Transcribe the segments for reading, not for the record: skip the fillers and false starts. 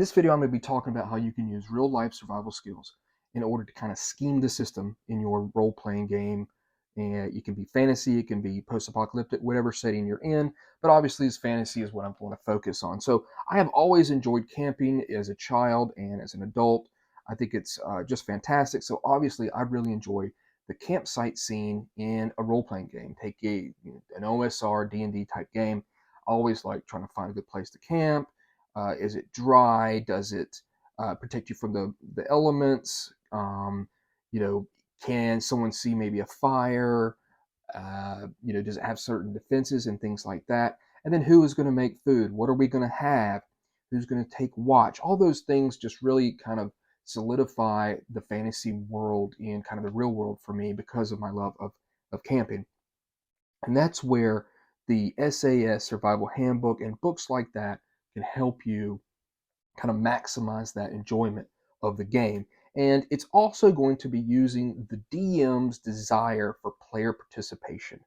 this video, I'm going to be talking about how you can use real life survival skills in order to kind of scheme the system in your role playing game. And it can be fantasy, it can be post apocalyptic, whatever setting you're in. But obviously, as fantasy is what I'm going to focus on. So, I have always enjoyed camping as a child and as an adult. I think it's just fantastic. So, obviously, I really enjoy the campsite scene in a role playing game. Take an OSR, D&D type game. I always like trying to find a good place to camp. Is it dry? Does it protect you from the elements? Can someone see maybe a fire? Does it have certain defenses and things like that? And then who is going to make food? What are we going to have? Who's going to take watch? All those things just really kind of solidify the fantasy world in kind of the real world for me because of my love of camping. And that's where the SAS Survival Handbook and books like that can help you kind of maximize that enjoyment of the game. And it's also going to be using the DM's desire for player participation.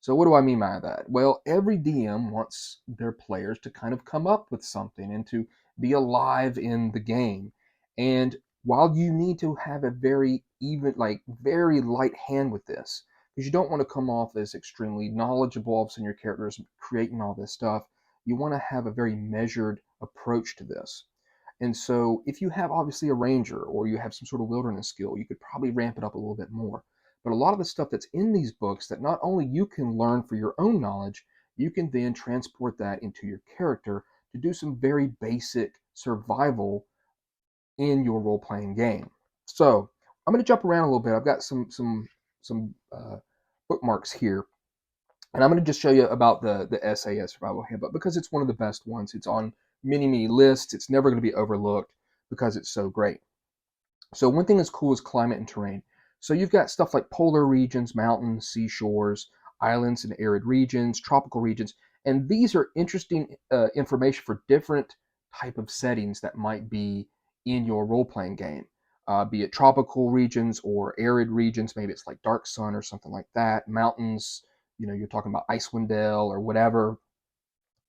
So, what do I mean by that? Well, every DM wants their players to kind of come up with something and to be alive in the game. And while you need to have a very even, like very light hand with this, because you don't want to come off as extremely knowledgeable, all of a sudden your character is creating all this stuff, you want to have a very measured approach to this. And so, if you have obviously a ranger or you have some sort of wilderness skill, you could probably ramp it up a little bit more. But a lot of the stuff that's in these books that not only you can learn for your own knowledge, you can then transport that into your character to do some very basic survival in your role playing game. So I'm going to jump around a little bit. I've got some bookmarks here, and I'm going to just show you about the SAS Survival Handbook because it's one of the best ones. It's on many lists. It's never going to be overlooked because it's so great. So one thing that's cool is climate and terrain. So you've got stuff like polar regions, mountains, seashores, islands and arid regions, tropical regions, and these are interesting information for different type of settings that might be in your role-playing game. Be it tropical regions or arid regions, maybe it's like Dark Sun or something like that. Mountains, you're talking about Icewind Dale or whatever,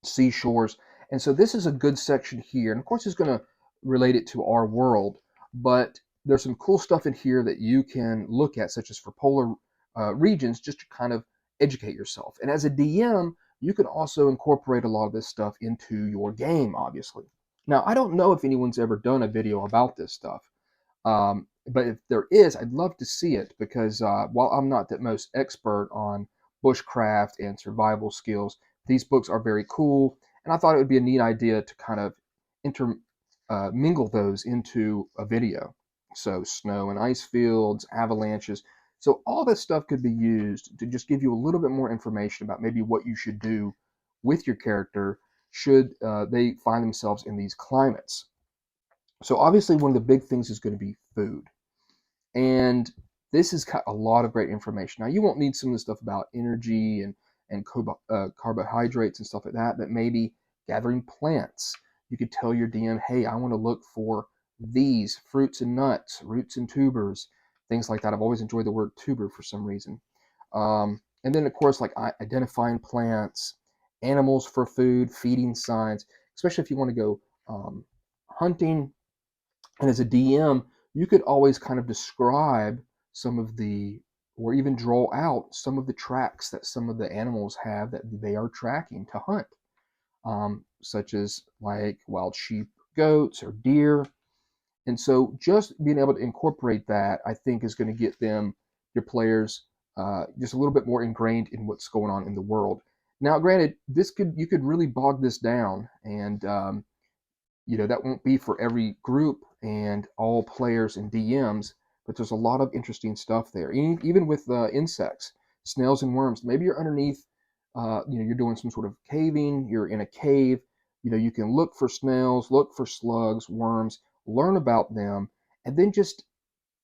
seashores. And so this is a good section here. And of course, it's going to relate it to our world, but there's some cool stuff in here that you can look at, such as for polar regions, just to kind of educate yourself. And as a DM, you can also incorporate a lot of this stuff into your game, obviously. Now, I don't know if anyone's ever done a video about this stuff, but if there is, I'd love to see it because while I'm not the most expert on bushcraft and survival skills, these books are very cool, and I thought it would be a neat idea to kind of mingle those into a video. So snow and ice fields, avalanches. So all this stuff could be used to just give you a little bit more information about maybe what you should do with your character should they find themselves in these climates. So obviously one of the big things is going to be food. And this has got a lot of great information. Now you won't need some of the stuff about energy and carbohydrates and stuff like that, but maybe gathering plants. You could tell your DM, hey, I want to look for these fruits and nuts, roots and tubers, things like that. I've always enjoyed the word tuber for some reason. And then, of course, like identifying plants, animals for food, feeding signs, especially if you want to go hunting. And as a DM, you could always kind of describe some of or even draw out some of the tracks that some of the animals have that they are tracking to hunt, such as like wild sheep, goats, or deer. And so just being able to incorporate that, I think, is going to get your players, just a little bit more ingrained in what's going on in the world. Now, granted, you could really bog this down, and that won't be for every group and all players and DMs, but there's a lot of interesting stuff there. Even with insects, snails and worms. Maybe you're underneath, you're doing some sort of caving, you're in a cave, you can look for snails, look for slugs, worms, learn about them, and then just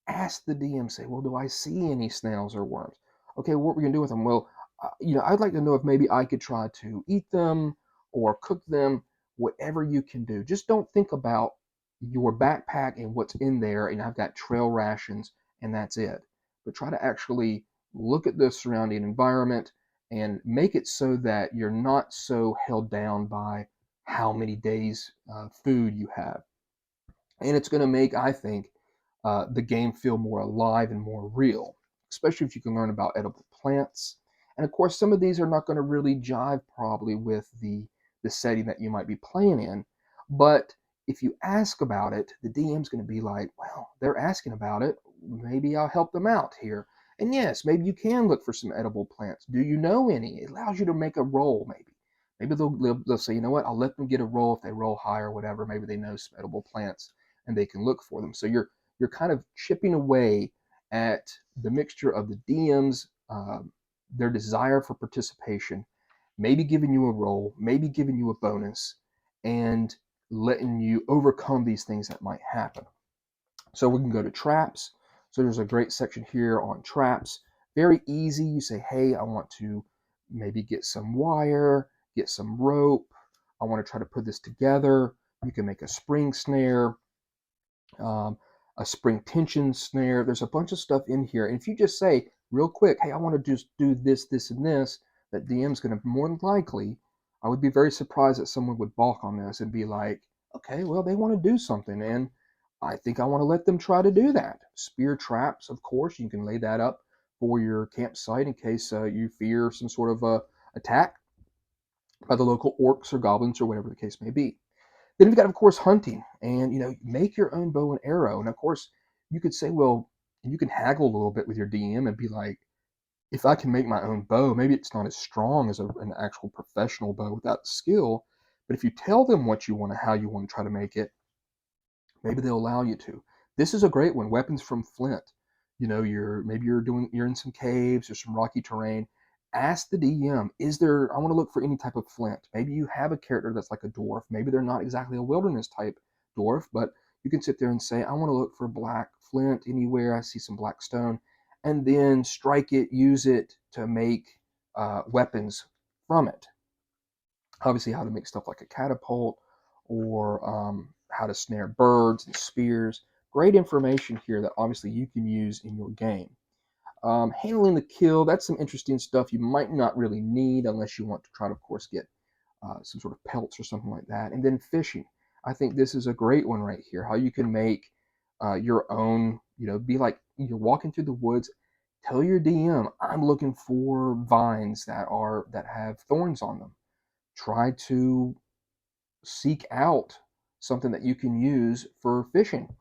ask the DM, say, well, do I see any snails or worms? Okay, what we're going to do with them? Well, I'd like to know if maybe I could try to eat them or cook them, whatever you can do. Just don't think about your backpack and what's in there, and I've got trail rations, and that's it. But try to actually look at the surrounding environment and make it so that you're not so held down by how many days food you have. And it's going to make, I think, the game feel more alive and more real, especially if you can learn about edible plants. And of course, some of these are not going to really jive probably with the setting that you might be playing in. But if you ask about it, the DM's going to be like, well, they're asking about it. Maybe I'll help them out here. And yes, maybe you can look for some edible plants. Do you know any? It allows you to make a roll, maybe. Maybe they'll say, you know what, I'll let them get a roll if they roll high or whatever. Maybe they know some edible plants and they can look for them. So you're kind of chipping away at the mixture of the DM's their desire for participation, maybe giving you a role, maybe giving you a bonus, and letting you overcome these things that might happen. So we can go to traps. So there's a great section here on traps. Very easy. You say, hey, I want to maybe get some wire, get some rope. I want to try to put this together. You can make a spring snare, um, a spring tension snare. There's a bunch of stuff in here. And if you just say real quick, hey, I want to just do this, this, and this, that DM's going to more than likely, I would be very surprised that someone would balk on this and be like, okay, well, they want to do something. And I think I want to let them try to do that. Spear traps, of course, you can lay that up for your campsite in case you fear some sort of attack by the local orcs or goblins or whatever the case may be. Then we've got, of course, hunting, and make your own bow and arrow. And of course, you could say, well, you can haggle a little bit with your DM and be like, if I can make my own bow, maybe it's not as strong as an actual professional bow without skill, but if you tell them what you want to, how you want to try to make it, maybe they'll allow you to. This is a great one. Weapons from flint. You're in some caves or some rocky terrain. Ask the DM, is there, I want to look for any type of flint. Maybe you have a character that's like a dwarf. Maybe they're not exactly a wilderness type dwarf, but you can sit there and say, I want to look for black flint anywhere. I see some black stone. And then strike it, use it to make weapons from it. Obviously, how to make stuff like a catapult, or how to snare birds and spears. Great information here that obviously you can use in your game. Handling the kill, that's some interesting stuff you might not really need unless you want to try to, of course, get some sort of pelts or something like that. And then fishing. I think this is a great one right here. How you can make your own, be like you're walking through the woods. Tell your DM, I'm looking for vines that have thorns on them. Try to seek out something that you can use for fishing.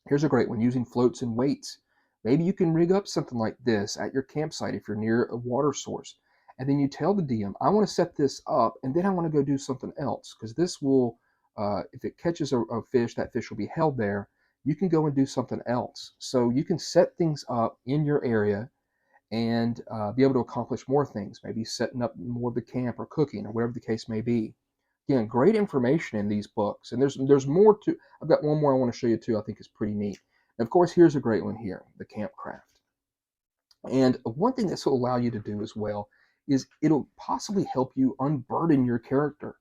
Here's a great one, using floats and weights. Maybe you can rig up something like this at your campsite if you're near a water source. And then you tell the DM, I want to set this up and then I want to go do something else because this will, if it catches a fish, that fish will be held there. You can go and do something else. So you can set things up in your area and be able to accomplish more things, maybe setting up more of the camp or cooking or whatever the case may be. Again, great information in these books. And there's more to, I've got one more I want to show you too, I think is pretty neat. And of course, here's a great one here, the Campcraft. And one thing this will allow you to do as well is it'll possibly help you unburden your character.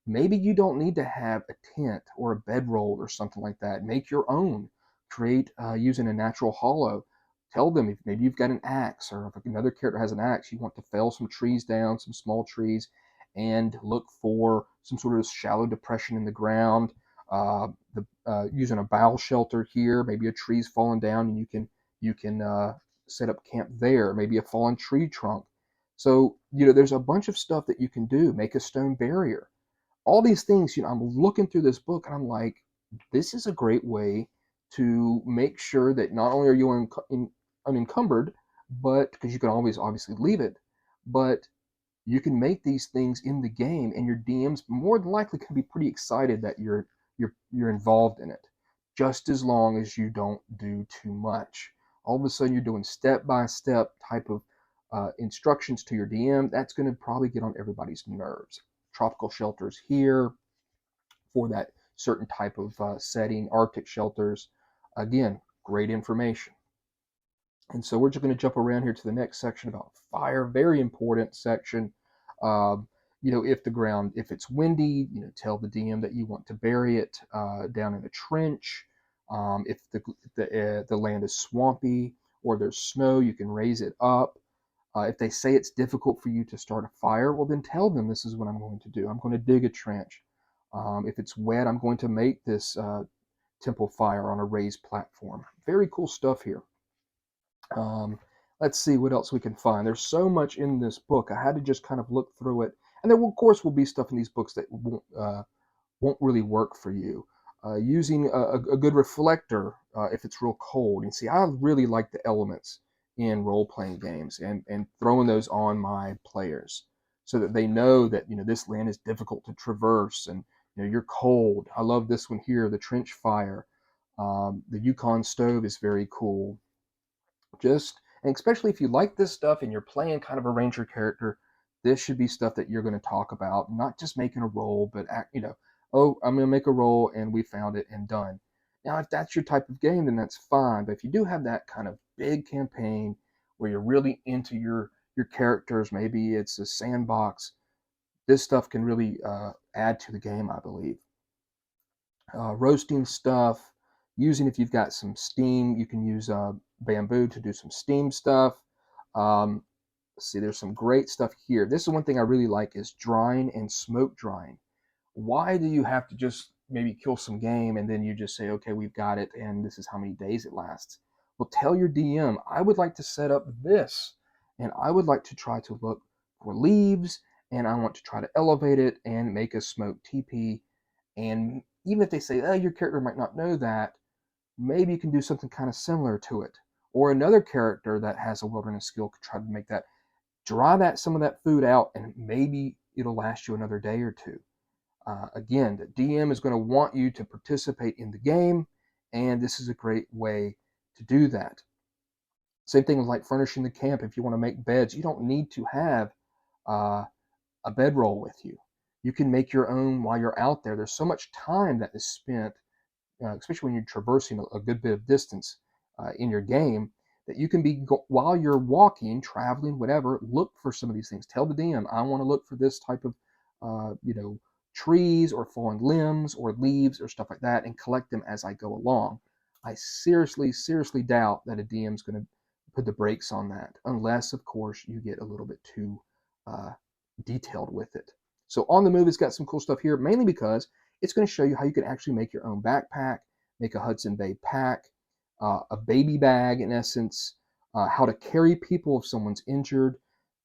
Maybe you don't need to have a tent or a bedroll or something like that. Make your own. Create using a natural hollow. Tell them if maybe you've got an axe, or if another character has an axe, you want to fell some trees down, some small trees, and look for some sort of shallow depression in the ground. Using a bough shelter here, maybe a tree's fallen down, and you can set up camp there. Maybe a fallen tree trunk. So there's a bunch of stuff that you can do. Make a stone barrier. All these things. I'm looking through this book and I'm like, this is a great way to make sure that not only are you unencumbered, but because you can always obviously leave it, but you can make these things in the game, and your DMs more than likely can be pretty excited that you're involved in it, just as long as you don't do too much. All of a sudden, you're doing step-by-step type of instructions to your DM. That's going to probably get on everybody's nerves. Tropical shelters here for that certain type of setting. Arctic shelters, again, great information. And so we're just going to jump around here to the next section about fire. Very important section. Um, if it's windy, tell the DM that you want to bury it down in a trench. If the land is swampy or there's snow, you can raise it up. If they say it's difficult for you to start a fire, well, then tell them this is what I'm going to do. I'm going to dig a trench. If it's wet, I'm going to make this temple fire on a raised platform. Very cool stuff here. Um, let's see what else we can find. There's so much in this book. I had to just kind of look through it. And there, will, of course, will be stuff in these books that won't really work for you. Using a good reflector if it's real cold. And see, I really like the elements in role-playing games and throwing those on my players so that they know that this land is difficult to traverse and you're cold. I love this one here, the trench fire. The Yukon stove is very cool. And especially if you like this stuff and you're playing kind of a ranger character, this should be stuff that you're going to talk about, not just making a roll, but oh, I'm going to make a roll and we found it and done. Now, if that's your type of game, then that's fine. But if you do have that kind of big campaign where you're really into your characters, maybe it's a sandbox, this stuff can really add to the game, I believe. Roasting stuff, using if you've got some steam, you can use bamboo to do some steam stuff. Let's see, there's some great stuff here. This is one thing I really like is drying and smoke drying. Why do you have to just maybe kill some game and then you just say, okay, we've got it and this is how many days it lasts? Well, tell your DM, I would like to set up this and I would like to try to look for leaves and I want to try to elevate it and make a smoke teepee. And even if they say, oh, your character might not know that, maybe you can do something kind of similar to it. Or another character that has a wilderness skill could try to make that, dry some of that food out, and maybe it'll last you another day or two. Again, the DM is going to want you to participate in the game, and this is a great way to do that. Same thing with like furnishing the camp. If you want to make beds, you don't need to have uh, a bedroll with you. You can make your own while you're out there. There's so much time that is spent, especially when you're traversing a good bit of distance in your game, that you can be, while you're walking, traveling, whatever, look for some of these things. Tell the DM, I want to look for this type of, trees or fallen limbs or leaves or stuff like that and collect them as I go along. I seriously, seriously doubt that a DM is going to put the brakes on that, unless, of course, you get a little bit too uh, detailed with it. So on the move, it's got some cool stuff here, mainly because it's going to show you how you can actually make your own backpack, make a Hudson Bay pack, a baby bag in essence, how to carry people if someone's injured.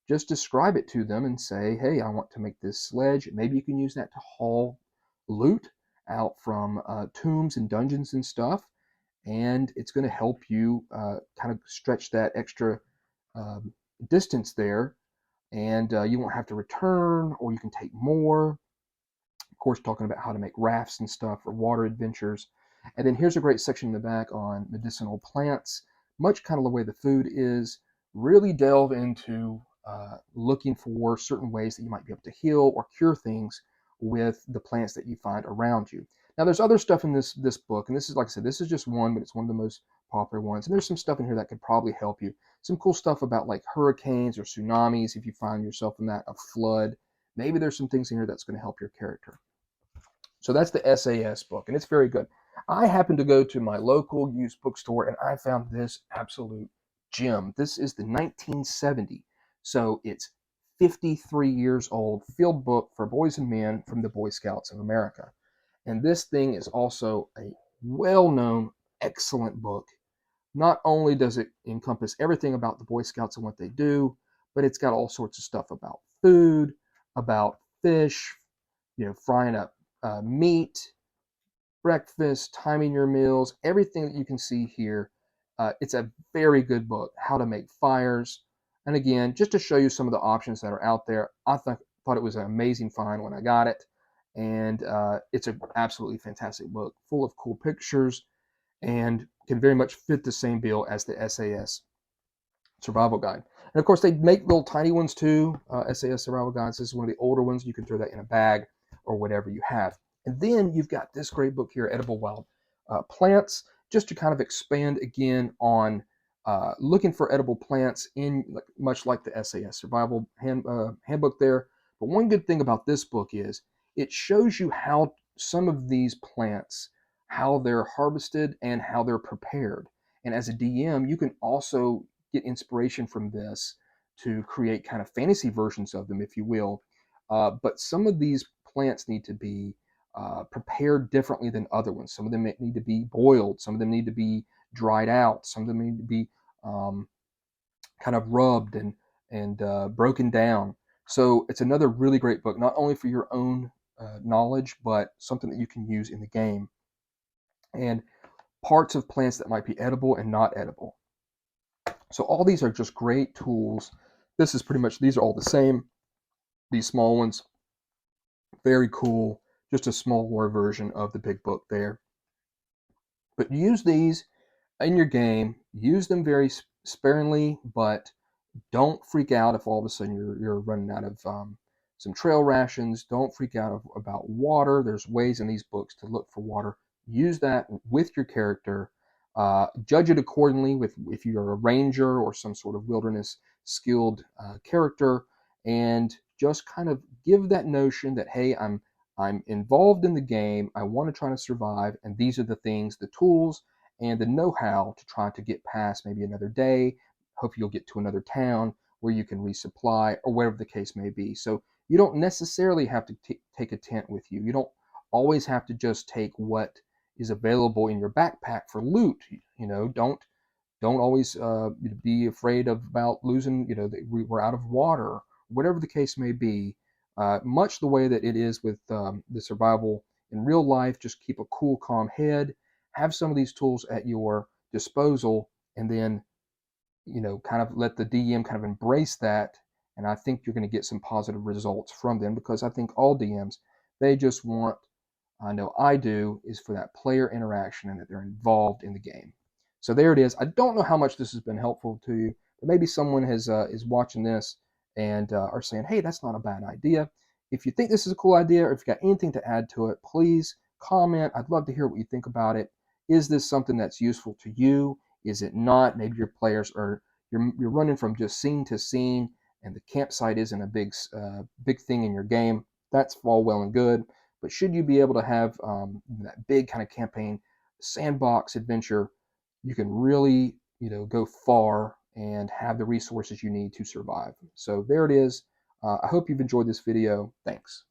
Just describe it to them and say, hey, I want to make this sledge. Maybe you can use that to haul loot out from tombs and dungeons and stuff. And it's going to help you kind of stretch that extra um, distance there. And you won't have to return, or you can take more. Of course, talking about how to make rafts and stuff for water adventures. And then here's a great section in the back on medicinal plants, much kind of the way the food is. Really delve into looking for certain ways that you might be able to heal or cure things with the plants that you find around you. Now, there's other stuff in this book, and this is, like I said, this is just one, but it's one of the most popular ones. And there's some stuff in here that could probably help you. Some cool stuff about like hurricanes or tsunamis if you find yourself in that, a flood. Maybe there's some things in here that's going to help your character. So that's the SAS book, and it's very good. I happened to go to my local used bookstore, and I found this absolute gem. This is the 1970, so it's 53 years old, field book for boys and men from the Boy Scouts of America. And this thing is also a well-known, excellent book. Not only does it encompass everything about the Boy Scouts and what they do, but it's got all sorts of stuff about food, about fish, frying up meat, breakfast, timing your meals, everything that you can see here. It's a very good book, how to make fires. And again, just to show you some of the options that are out there, thought it was an amazing find when I got it. And it's an absolutely fantastic book, full of cool pictures, and can very much fit the same bill as the SAS Survival Guide. And of course, they make little tiny ones too, SAS Survival Guides. This is one of the older ones. You can throw that in a bag or whatever you have. And then you've got this great book here, Edible Wild Plants, just to kind of expand again on looking for edible plants in much like the SAS Survival Handbook there. But one good thing about this book is it shows you how some of these plants, how they're harvested and how they're prepared. And as a DM, you can also get inspiration from this to create kind of fantasy versions of them, if you will. But some of these plants need to be prepared differently than other ones. Some of them need to be boiled, some of them need to be dried out, some of them need to be um, kind of rubbed and broken down. So it's another really great book, not only for your own knowledge, but something that you can use in the game. And parts of plants that might be edible and not edible. So all these are just great tools. This is pretty much, these are all the same. These small ones, very cool. Just a smaller version of the big book there. But use these in your game. Use them very sparingly, but don't freak out if all of a sudden you're running out of some trail rations. Don't freak out about water. There's ways in these books to look for water. Use that with your character. Judge it accordingly with if you're a ranger or some sort of wilderness skilled character, and just kind of give that notion that, hey, I'm involved in the game. I want to try to survive, and these are the things, the tools, and the know-how to try to get past maybe another day. Hopefully you'll get to another town where you can resupply or whatever the case may be. So you don't necessarily have to take a tent with you. You don't always have to just take what is available in your backpack for loot. Don't always be afraid about losing, that we're out of water, whatever the case may be. Much the way that it is with the survival in real life, just keep a cool, calm head, have some of these tools at your disposal, and then, kind of let the DM kind of embrace that. And I think you're going to get some positive results from them, because I think all DMs, they just want, I know I do, is for that player interaction and that they're involved in the game. So there it is. I don't know how much this has been helpful to you, but maybe someone is watching this and are saying, hey, that's not a bad idea. If you think this is a cool idea, or if you've got anything to add to it, please comment. I'd love to hear what you think about it. Is this something that's useful to you? Is it not? Maybe your players are, you're running from just scene to scene, and the campsite isn't a big thing in your game. That's all well and good, but should you be able to have that big kind of campaign sandbox adventure, you can really, go far and have the resources you need to survive. So there it is. I hope you've enjoyed this video. Thanks.